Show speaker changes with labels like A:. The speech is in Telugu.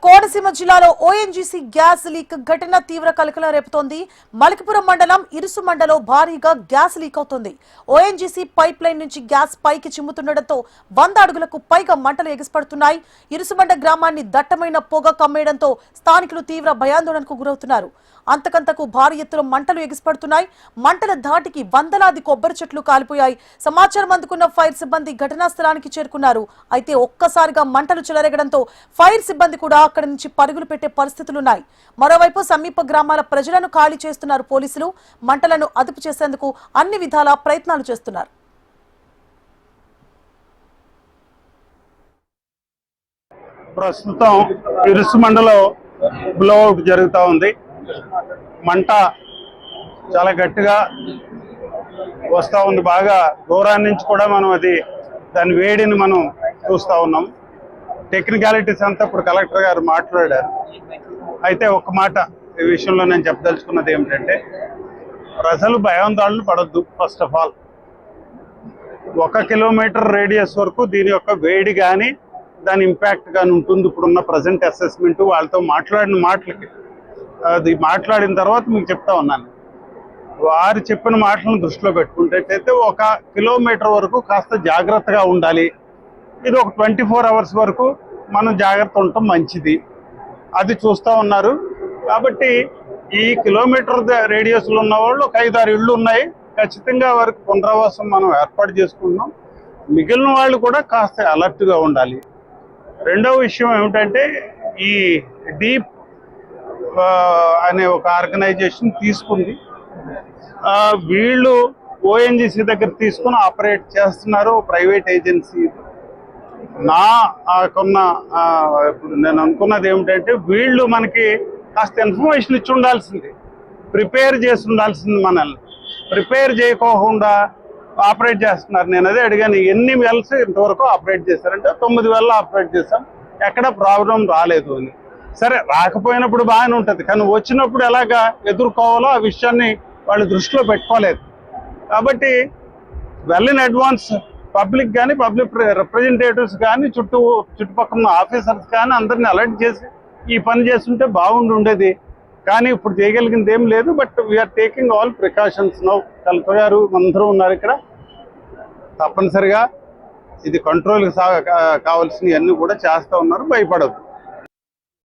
A: కోనసీమ జిల్లాలో ఓఎన్జీసీ గ్యాస్ లీక్ ఘటన తీవ్ర కలకలం రేపుతోంది. మలకిపురం మండలం ఇరుసుమండలో భారీగా గ్యాస్ లీక్ అవుతోంది. ఓఎన్జీసీ పైప్ లైన్ నుంచి గ్యాస్ పైకి చిమ్ముతుండటంతో 100 అడుగులకు పైగా మంటలు ఎగిసిపడుతున్నాయి. ఇరుసుమండ గ్రామాన్ని దట్టమైన పొగ కమ్మేయడంతో స్థానికులు తీవ్ర భయాందోళనకు గురవుతున్నారు. అంతకంతకు భారీ ఎత్తున మంటలు ఎగిసిపడుతున్నాయి. మంటల ధాటికి వందలాది కొబ్బరి చెట్లు కాలిపోయాయి. సమాచారం అందుకున్న ఫైర్ సిబ్బంది ఘటనా స్థలానికి చేరుకున్నారు. అయితే ఒక్కసారిగా మంటలు చెలరేగడంతో ఫైర్ సిబ్బంది కూడా అక్కడి నుంచి పరుగులు పెట్టే పరిస్థితులున్నాయి. మరోవైపు సమీప గ్రామాల ప్రజలను ఖాళీ చేస్తున్నారు పోలీసులు. మంటలను అదుపు చేసేందుకు అన్ని విధాలా ప్రయత్నాలు చేస్తున్నారు.
B: ప్రస్తుతం ఇరుసు మండలో బ్లోఅవుట్ జరుగుతూ ఉంది. మంట చాలా గట్టిగా వస్తూ ఉంది. బాగా దూరాన్ని నుంచి కూడా మనం దాని వేడిని మనం చూస్తూ ఉన్నాం. టెక్నికాలిటీస్ అంతా ఇప్పుడు కలెక్టర్ గారు మాట్లాడారు. అయితే ఒక మాట ఈ విషయంలో నేను చెప్పదలుచుకున్నది ఏమిటంటే, ప్రజలు భయాందోళన పడొద్దు. First of all 1 kilometre radius వరకు దీని యొక్క వేడి కానీ దాని ఇంపాక్ట్ కానీ ఉంటుంది. ఇప్పుడున్న ప్రజెంట్ అసెస్మెంట్ వాళ్ళతో మాట్లాడిన మాటలకి అది మాట్లాడిన తర్వాత మీకు చెప్తా ఉన్నాను. వారు చెప్పిన మాటలను దృష్టిలో పెట్టుకుంటే 1 కిలోమీటర్ వరకు కాస్త జాగ్రత్తగా ఉండాలి. ఇది ఒక 24 అవర్స్ వరకు మనం జాగ్రత్త ఉండటం మంచిది. అది చూస్తూ ఉన్నారు. కాబట్టి ఈ కిలోమీటర్ రేడియస్లో ఉన్న వాళ్ళు ఒక 5-6 ఇళ్ళు ఉన్నాయి. ఖచ్చితంగా వారికి పునరావాసం మనం ఏర్పాటు చేసుకుంటున్నాం. మిగిలిన వాళ్ళు కూడా కాస్త అలర్ట్గా ఉండాలి. రెండవ విషయం ఏమిటంటే, ఈ డీప్ అనే ఒక ఆర్గనైజేషన్ తీసుకుంది. వీళ్ళు ఓఎన్జీసీ దగ్గర తీసుకుని ఆపరేట్ చేస్తున్నారు, ప్రైవేట్ ఏజెన్సీ. ఇప్పుడు నేను అనుకున్నది ఏమిటంటే, వీళ్ళు మనకి కాస్త ఇన్ఫర్మేషన్ ఇచ్చి ఉండాల్సింది, ప్రిపేర్ చేసి ఉండాల్సింది. మనల్ని ప్రిపేర్ చేయకోకుండా ఆపరేట్ చేస్తున్నారు. నేను అదే అడిగాను, ఎన్ని వెల్స్ ఇంతవరకు ఆపరేట్ చేశారంటే 9 వెల్ ఆపరేట్ చేశాం, ఎక్కడ ప్రాబ్లం రాలేదు అని. సరే, రాకపోయినప్పుడు బాగానే ఉంటుంది, కానీ వచ్చినప్పుడు ఎలాగా ఎదుర్కోవాలో ఆ విషయాన్ని వాళ్ళు దృష్టిలో పెట్టుకోలేదు. కాబట్టి వెల్ ఇన్ అడ్వాన్స్ పబ్లిక్ కానీ, పబ్లిక్ రిప్రజెంటేటివ్స్ కానీ, చుట్టుపక్కల ఆఫీసర్స్ కానీ అందరినీ అలర్ట్ చేసి ఈ పని చేస్తుంటే బాగుండేది. కానీ ఇప్పుడు చేయగలిగింది ఏం లేదు. But we're taking all precautions now. Collector గారు అందరూ ఉన్నారు ఇక్కడ. తప్పనిసరిగా ఇది కంట్రోల్కి కావాల్సినవన్నీ కూడా చేస్తూ ఉన్నారు. భయపడద్దు.